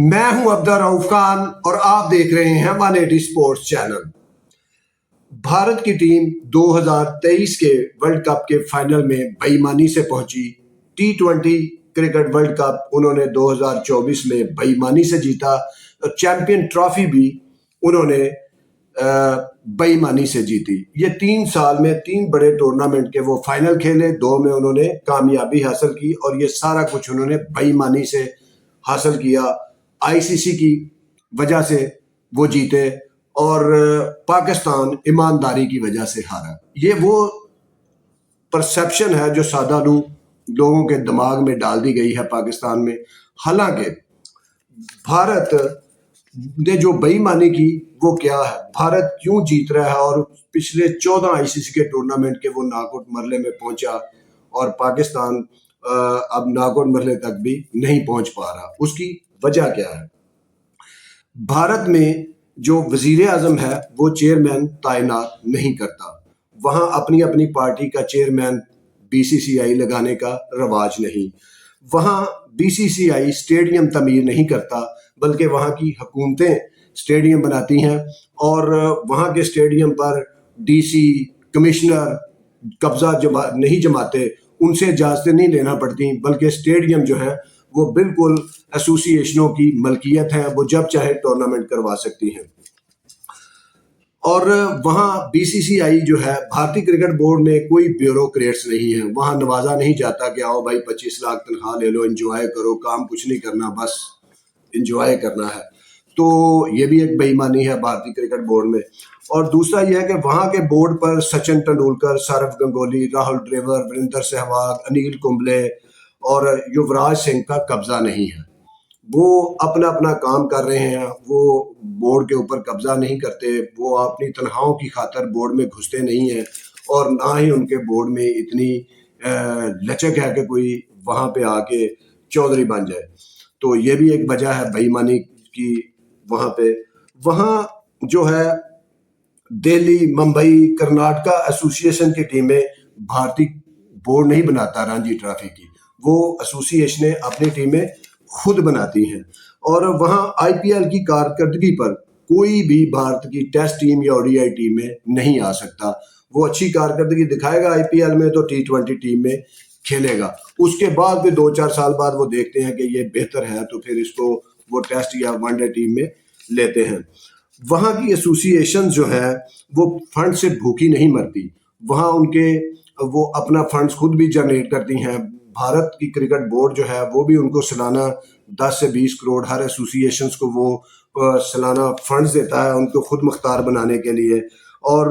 मैं हूं अब्दुल रऊफ खान और आप देख रहे हैं 180 स्पोर्ट्स चैनल। भारत की टीम 2023 के वर्ल्ड कप के फाइनल में बेईमानी से पहुंची। T20 क्रिकेट वर्ल्ड कप उन्होंने 2024 में बेईमानी से जीता और चैंपियन ट्रॉफी भी उन्होंने बेईमानी से जीती। ये 3 साल में 3 बड़े टूर्नामेंट के वो फाइनल खेले, 2 में उन्होंने कामयाबी हासिल की और ये सारा कुछ उन्होंने बेईमानी से हासिल किया। आईसीसी की वजह से वो जीते और पाकिस्तान ईमानदारी की वजह से हारा। ये वो परसेप्शन है जो सादा लोगों के दिमाग में डाल दी गई है पाकिस्तान में। हालांकि भारत ने जो बेईमानी की वो क्या है, भारत क्यों जीत रहा है और पिछले 14 आईसीसी के टूर्नामेंट के वो नॉकआउट मरहले में पहुंचा और पाकिस्तान अब नॉकआउट मरहले तक भी नहीं पहुंच पा रहा। उसकी वजह क्या है? भारत में जो वजीर आजम है वो चेयरमैन तैनात नहीं करता। वहाँ अपनी अपनी पार्टी का चेयरमैन बीसीसीआई लगाने का रवाज नहीं। वहाँ बीसीसीआई स्टेडियम तमीर नहीं करता, बल्कि वहाँ की हुकूमतें स्टेडियम बनाती हैं और वहाँ के स्टेडियम पर डीसी कमिश्नर कब्जा नहीं जमाते, उनसे इजाज़तें नहीं लेना पड़ती, बल्कि स्टेडियम जो है वो बिल्कुल एसोसिएशनों की मलकियत है, वो जब चाहे टूर्नामेंट करवा सकती हैं। और वहाँ बीसीसीआई जो है, भारतीय क्रिकेट बोर्ड में कोई ब्यूरोक्रेट्स नहीं है। वहाँ नवाजा नहीं जाता कि आओ भाई 25 लाख तनख्वाह ले लो, एंजॉय करो, काम कुछ नहीं करना, बस एंजॉय करना है। तो ये भी एक बेईमानी है भारतीय क्रिकेट बोर्ड में। और दूसरा यह है कि वहाँ के बोर्ड पर सचिन तेंदुलकर, सौरव गंगोली, राहुल द्रविड़, वीरेंद्र सहवाग, अनिल कुंबले और युवराज सिंह का कब्जा नहीं है। वो अपना अपना काम कर रहे हैं, वो बोर्ड के ऊपर कब्जा नहीं करते, वो अपनी तनख्वाहों की खातर बोर्ड में घुसते नहीं हैं और ना ही उनके बोर्ड में इतनी लचक है कि कोई वहाँ पे आके चौधरी बन जाए। तो ये भी एक वजह है बेईमानी की। वहाँ पे जो है दिल्ली, मुंबई, कर्नाटका एसोसिएशन की टीमें भारतीय बोर्ड नहीं बनाता रणजी ट्रॉफी की, वो एसोसिएशनें अपनी टीमें खुद बनाती हैं। और वहाँ आईपीएल की कारकर्दगी पर कोई भी भारत की टेस्ट टीम या ओडीआई टीम में नहीं आ सकता। वो अच्छी कारकर्दगी दिखाएगा आईपीएल में तो T20 टीम में खेलेगा, उसके बाद भी 2-4 साल बाद वो देखते हैं कि ये बेहतर है तो फिर इसको वो टेस्ट या वनडे टीम में लेते हैं। वहाँ की एसोसिएशन जो है वो फंड से भूखी नहीं मरती, वहाँ वो अपना फंड्स खुद भी जनरेट करती हैं। भारत की क्रिकेट बोर्ड जो है वो भी उनको सालाना 10 से 20 करोड़ हर एसोसिएशंस को वो सालाना फंड्स देता है उनको खुद मुख्तार बनाने के लिए। और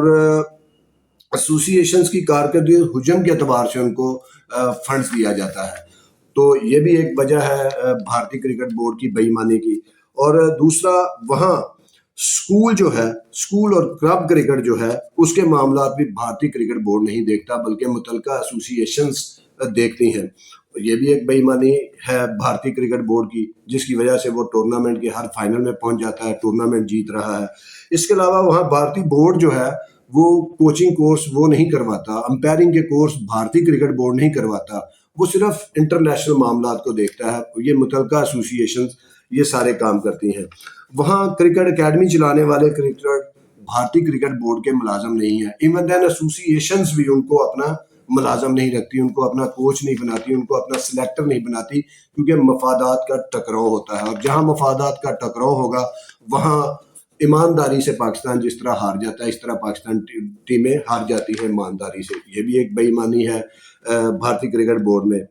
एसोसिएशंस की कारकर्दगी हुजम के अतबार से उनको फंड्स दिया जाता है। तो ये भी एक वजह है भारतीय क्रिकेट बोर्ड की बेईमानी की। और दूसरा, वहाँ स्कूल और क्लब क्रिकेट जो है उसके मामलात भी भारतीय क्रिकेट बोर्ड नहीं देखता, बल्कि मुतलका एसोसिएशंस देखती हैं। ये भी एक बेईमानी है भारतीय क्रिकेट बोर्ड की, जिसकी वजह से वो टूर्नामेंट के हर फाइनल में पहुंच जाता है, टूर्नामेंट जीत रहा है। इसके अलावा वहाँ भारतीय बोर्ड जो है वो कोचिंग कोर्स वो नहीं करवाता, अंपायरिंग के कोर्स भारतीय क्रिकेट बोर्ड नहीं करवाता, वो सिर्फ इंटरनेशनल मामलात को देखता है। ये मुतलका एसोसिएशन ये सारे काम करती हैं। वहाँ क्रिकेट एकेडमी चलाने वाले क्रिकेटर भारतीय क्रिकेट बोर्ड के मुलाजम नहीं है। इवन देन एसोसिएशंस भी उनको अपना मुलाजम नहीं रखती, उनको अपना कोच नहीं बनाती, उनको अपना सिलेक्टर नहीं बनाती, क्योंकि मफादात का टकराव होता है। और जहाँ मफादात का टकराव होगा वहाँ ईमानदारी से पाकिस्तान जिस तरह हार जाता है, इस तरह पाकिस्तान टीमें हार जाती हैं ईमानदारी से। ये भी एक बेईमानी है भारतीय क्रिकेट बोर्ड में।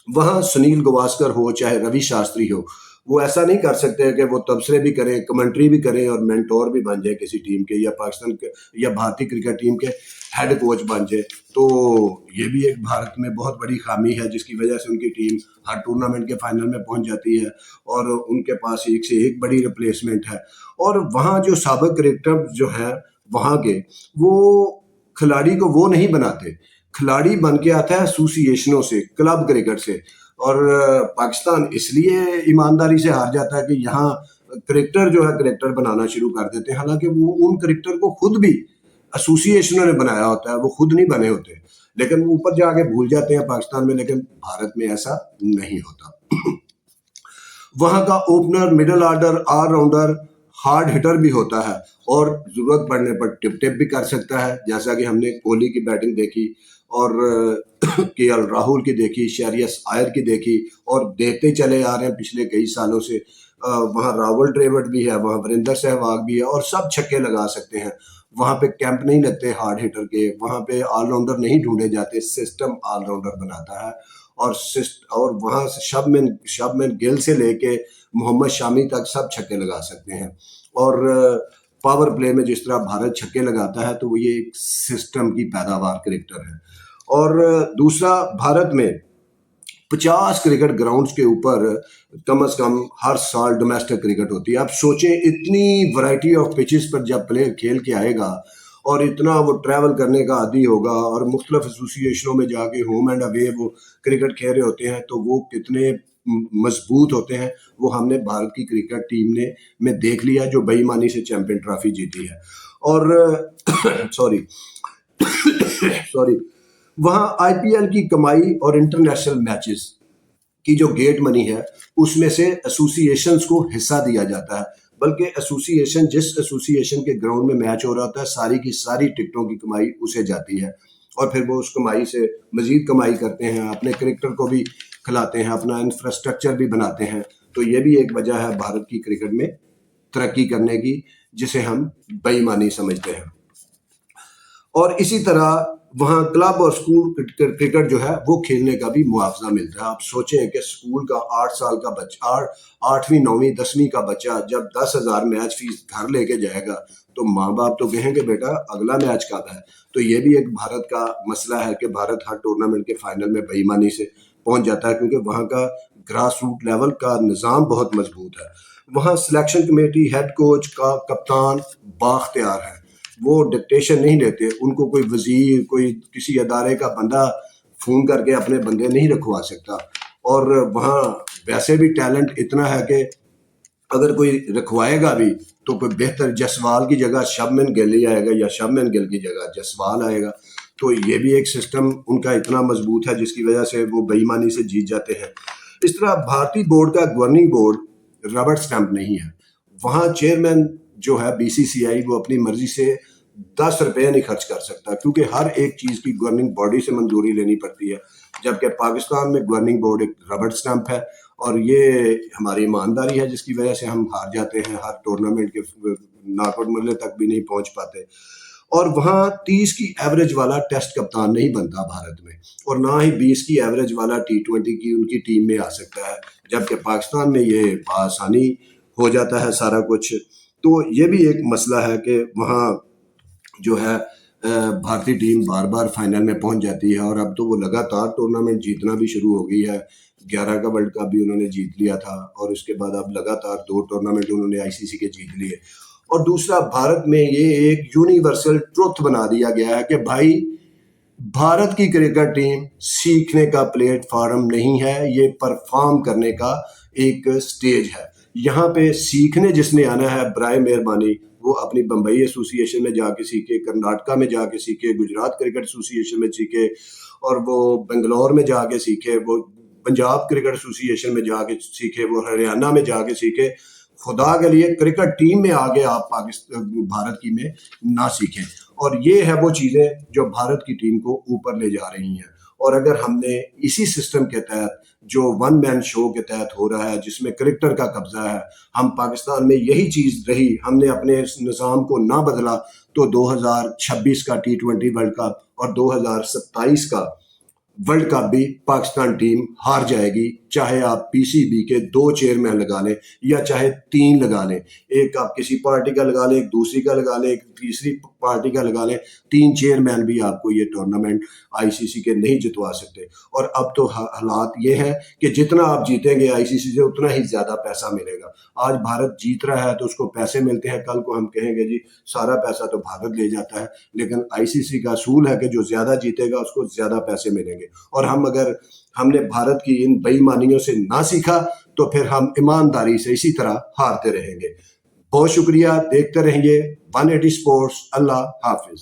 वहाँ सुनील गावस्कर हो चाहे रवि शास्त्री हो, वो ऐसा नहीं कर सकते कि वो तबसरे भी करें, कमेंट्री भी करें और मेंटोर भी बन जाए किसी टीम के, या पाकिस्तान के या भारतीय क्रिकेट टीम के हेड कोच बन जाए। तो ये भी एक भारत में बहुत बड़ी खामी है, जिसकी वजह से उनकी टीम हर टूर्नामेंट के फाइनल में पहुंच जाती है और उनके पास एक से एक बड़ी रिप्लेसमेंट है। और वहाँ जो साबिक क्रिकेटर जो है वहाँ के, वो खिलाड़ी को वो नहीं बनाते, खिलाड़ी बन के आता है एसोसिएशनों से, क्लब क्रिकेट से। और पाकिस्तान इसलिए ईमानदारी से हार जाता है कि यहाँ क्रिकेटर जो है क्रिकेटर बनाना शुरू कर देते हैं, हालांकि वो उन क्रिकेटर को खुद भी एसोसिएशनों ने बनाया होता है, वो खुद नहीं बने होते, लेकिन वो ऊपर जाके भूल जाते हैं पाकिस्तान में। लेकिन भारत में ऐसा नहीं होता। وہاں کا opener, middle order, all rounder, hard hitter بھی ہوتا ہے اور ضرورت پڑنے پر ٹپ ٹپ بھی کر سکتا ہے، جیسا کہ ہم نے کوہلی کی بیٹنگ دیکھی اور کے ایل راہل کی دیکھی، شیریس آئر کی دیکھی، اور دیکھتے چلے آ رہے ہیں پچھلے کئی سالوں سے۔ وہاں راول ڈریوڈ بھی ہے، وہاں وریندر سہواگ بھی ہے، اور سب چھکے لگا سکتے ہیں۔ وہاں پہ کیمپ نہیں لگتے ہارڈ ہٹر کے، وہاں پہ آل راؤنڈر نہیں ڈھونڈے جاتے، سسٹم آل راؤنڈر بناتا ہے۔ اور وہاں سے شبمن گل سے لے کے محمد شامی تک سب چھکے لگا سکتے ہیں۔ اور پاور پلے میں جس طرح بھارت چھکے لگاتا ہے تو وہ یہ ایک سسٹم کی پیداوار کرکٹر ہے۔ اور دوسرا، بھارت میں 50 کرکٹ گراؤنڈز کے اوپر کم از کم ہر سال ڈومیسٹک کرکٹ ہوتی ہے۔ آپ سوچیں اتنی ورائٹی آف پچز پر جب پلیئر کھیل کے آئے گا اور اتنا وہ ٹریول کرنے کا عادی ہوگا اور مختلف ایسوسیشنوں میں جا کے ہوم اینڈ اوے وہ کرکٹ کھیل رہے ہوتے ہیں تو وہ کتنے مضبوط ہوتے ہیں، وہ ہم نے بھارت کی کرکٹ ٹیم میں دیکھ لیا جو بے ایمانی سے چیمپئن ٹرافی جیتی ہے۔ اور سوری وہاں آئی پی ایل کی کمائی اور انٹرنیشنل میچز کی جو گیٹ منی ہے اس میں سے ایسوسیشنز کو حصہ دیا جاتا ہے، بلکہ جس ایسوسیشن کے گراؤنڈ میں میچ ہو رہا ہوتا ہے ساری کی ساری ٹکٹوں کی کمائی اسے جاتی ہے، اور پھر وہ اس کمائی سے مزید کمائی کرتے ہیں، اپنے کرکٹر کو بھی کھلاتے ہیں، اپنا انفراسٹرکچر بھی بناتے ہیں۔ تو یہ بھی ایک وجہ ہے بھارت کی کرکٹ میں ترقی کرنے کی، جسے ہم بے ایمانی سمجھتے ہیں۔ اور اسی طرح وہاں کلب اور سکول کرکٹ جو ہے وہ کھیلنے کا بھی معاوضہ ملتا ہے۔ آپ سوچیں کہ سکول کا 8 سال کا بچہ، 8ویں 9ویں 10ویں کا بچہ جب 10,000 میچ فیس گھر لے کے جائے گا تو ماں باپ تو کہیں گے بیٹا اگلا میچ کب ہے۔ تو یہ بھی ایک بھارت کا مسئلہ ہے کہ بھارت ہر ٹورنامنٹ کے فائنل میں بے ایمانی سے پہنچ جاتا ہے، کیونکہ وہاں کا گراس روٹ لیول کا نظام بہت مضبوط ہے۔ وہاں سلیکشن کمیٹی، ہیڈ کوچ کا کپتان بااختیار ہے، وہ ڈکٹیشن نہیں لیتے، ان کو کوئی وزیر، کوئی کسی ادارے کا بندہ فون کر کے اپنے بندے نہیں رکھوا سکتا۔ اور وہاں ویسے بھی ٹیلنٹ اتنا ہے کہ اگر کوئی رکھوائے گا بھی تو کوئی بہتر جسوال کی جگہ شبمن گل ہی آئے گا یا شبمن گل کی جگہ جسوال آئے گا۔ تو یہ بھی ایک سسٹم ان کا اتنا مضبوط ہے جس کی وجہ سے وہ بے ایمانی سے جیت جاتے ہیں۔ اس طرح بھارتی بورڈ کا گورننگ بورڈ ربڑ سٹمپ نہیں ہے، وہاں چیئرمین جو ہے بی سی سی آئی وہ اپنی مرضی سے 10 روپے نہیں خرچ کر سکتا، کیونکہ ہر ایک چیز کی گورننگ باڈی سے منظوری لینی پڑتی ہے، جبکہ پاکستان میں گورننگ بورڈ ایک ربڑ سٹمپ ہے، اور یہ ہماری ایمانداری ہے جس کی وجہ سے ہم ہار جاتے ہیں، ہر ٹورنامنٹ کے ناک آؤٹ مرحلے تک بھی نہیں پہنچ پاتے۔ اور وہاں 30 کی ایوریج والا ٹیسٹ کپتان نہیں بنتا بھارت میں، اور نہ ہی 20 کی ایوریج والا T20 کی ان کی ٹیم میں آ سکتا ہے، جبکہ پاکستان میں یہ بآسانی ہو جاتا ہے سارا کچھ۔ تو یہ بھی ایک مسئلہ ہے کہ وہاں جو ہے بھارتی ٹیم بار بار فائنل میں پہنچ جاتی ہے، اور اب تو وہ لگاتار ٹورنامنٹ جیتنا بھی شروع ہو گئی ہے۔ 11 کا ورلڈ کپ بھی انہوں نے جیت لیا تھا، اور اس کے بعد اب لگاتار 2 ٹورنامنٹ انہوں نے آئی سی سی کے جیت لیے۔ اور دوسرا، بھارت میں یہ ایک یونیورسل ٹروتھ بنا دیا گیا ہے کہ بھائی بھارت کی کرکٹ ٹیم سیکھنے کا پلیٹ فارم نہیں ہے، یہ پرفارم کرنے کا ایک سٹیج ہے۔ یہاں پہ سیکھنے جس نے آنا ہے برائے مہربانی وہ اپنی بمبئی ایسوسی ایشن میں جا کے سیکھے، کرناٹکا میں جا کے سیکھے، گجرات کرکٹ ایسوسی ایشن میں سیکھے، اور وہ بنگلور میں جا کے سیکھے، وہ پنجاب کرکٹ ایسوسی ایشن میں جا کے سیکھے، وہ ہریانہ میں جا کے سیکھے۔ خدا کے لیے کرکٹ ٹیم میں آگے آپ بھارت کی میں نہ سیکھیں۔ اور یہ ہے وہ چیزیں جو بھارت کی ٹیم کو اوپر لے جا رہی ہیں۔ اور اگر ہم نے اسی سسٹم کے تحت جو ون مین شو کے تحت ہو رہا ہے جس میں کرکٹر کا قبضہ ہے، ہم پاکستان میں یہی چیز رہی، ہم نے اپنے اس نظام کو نہ بدلا، تو 2026 کا T20 ورلڈ کپ اور 2027 کا ورلڈ کپ بھی پاکستان ٹیم ہار جائے گی، چاہے آپ پی سی بی کے 2 چیئرمین لگا لیں یا چاہے 3 لگا لیں، ایک آپ کسی پارٹی کا لگا لیں، ایک دوسری کا لگا لیں، ایک تیسری پارٹی کا لگا لیں، 3 چیئرمین بھی آپ کو یہ ٹورنامنٹ آئی سی سی کے نہیں جتوا سکتے۔ اور اب تو حالات یہ ہے کہ جتنا آپ جیتیں گے آئی سی سی سے اتنا ہی زیادہ پیسہ ملے گا۔ آج بھارت جیت رہا ہے تو اس کو پیسے ملتے ہیں، کل کو ہم کہیں گے جی سارا پیسہ تو بھارت لے جاتا ہے، لیکن آئی سی سی کا اصول ہے کہ جو زیادہ جیتے گا اس کو زیادہ پیسے ملیں گے۔ اور اگر ہم نے بھارت کی ان بے ایمانیوں سے نہ سیکھا تو پھر ہم ایمانداری سے اسی طرح ہارتے رہیں گے۔ بہت شکریہ، دیکھتے رہیں گے 180 اسپورٹس۔ اللہ حافظ۔